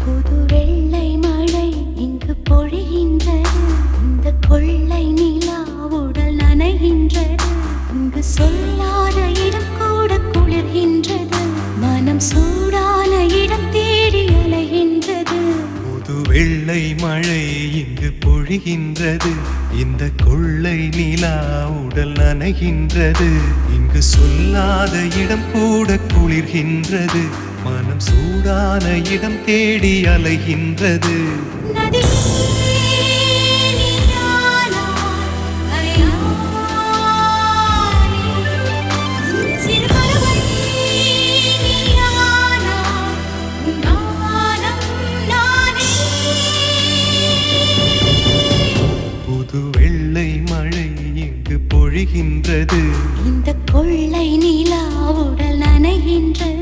புது வெள்ளை மழை இங்கு பொழிகின்றது. இந்த கொள்ளை நிலா உடல் நனைகின்றது. இங்கு சொல்லாத இடம் கூட குளிர்கின்றது. மனம் சூடான இடம் தேடி அலைகின்றது. புது வெள்ளை மழை இங்கு பொழிகின்றது. இந்த கொள்ளை நிலா உடல் நனைகின்றது. இங்கு சொல்லாத இடம் கூட குளிர்கின்றது. மனம் சூடான இடம் தேடி அலைகின்றது. புது வெள்ளை மழை இங்கு பொழிகின்றது. இந்த கொள்ளை நிலா உடல் நனைகின்றது.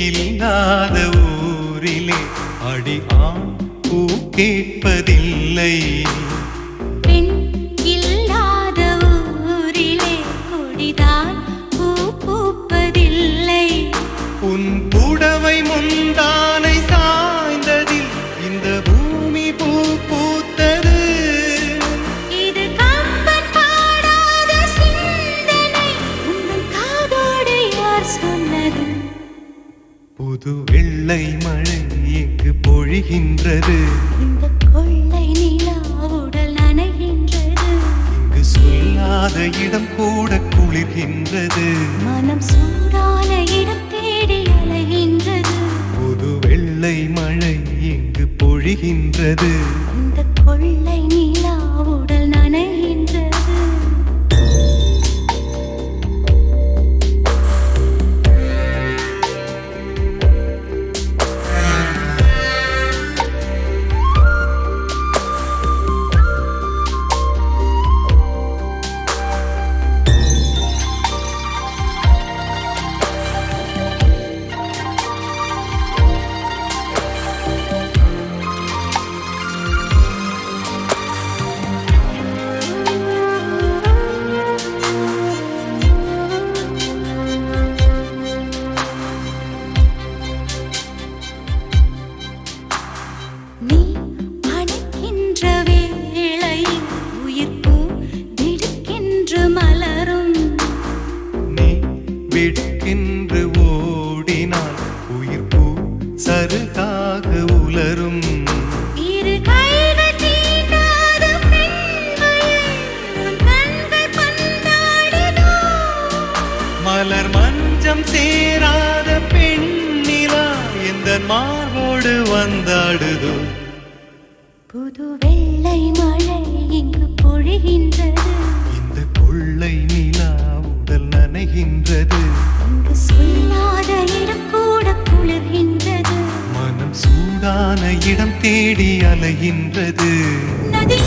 இல்லாத ஊரிலே அடி ஆண் பூ கேட்பதில்லை. பெண் இல்லாத ஊரிலே கொடிதான் பூ பூப்பதில்லை. உன் புடவை முந்தானை சாய்ந்ததில் இந்த பூமி பூ பூத்தது. இது கம்பன் பாடாத சிந்தனை. உன் காதோடு யார் சொன்னது? புது வெள்ளை மழை இங்கு பொழிகின்றது. இந்த கொள்ளை நிலா உடல் நனைகின்றது. இங்கு சொல்லாத இடம் கூட குளிர்கின்றது. மனம் சூடான இடம் தேடி அலைகின்றது. புது வெள்ளை மழை இங்கு பொழிகின்றது. இந்த கொள்ளை நிலா உடல் நனைகின்றது. நீ அணைக்கின்ற வேளையில் உயிர்ப்பூ திடுக்கென்று மலரும். நீ விடுக்கென்று ஓடினால் உயிர் பூ சருகாக உலரும். இரு கைகள் தீண்டாத பெண்மையை உன் கண்கள் பந்தாடுதோ? மலர் மஞ்சம் சேராத பெண்ணிலா எந்த மார்போடு வந்தாடுதோ? புது வெள்ளை மழை இங்கு பொழிகின்றது. இந்த கொள்ளை நிலா உடல் நனைகின்றது. இங்கு சொல்லாத இடம் கூட குளிர்கின்றது. மனம் சூடான இடம் தேடி அலைகின்றது. நதி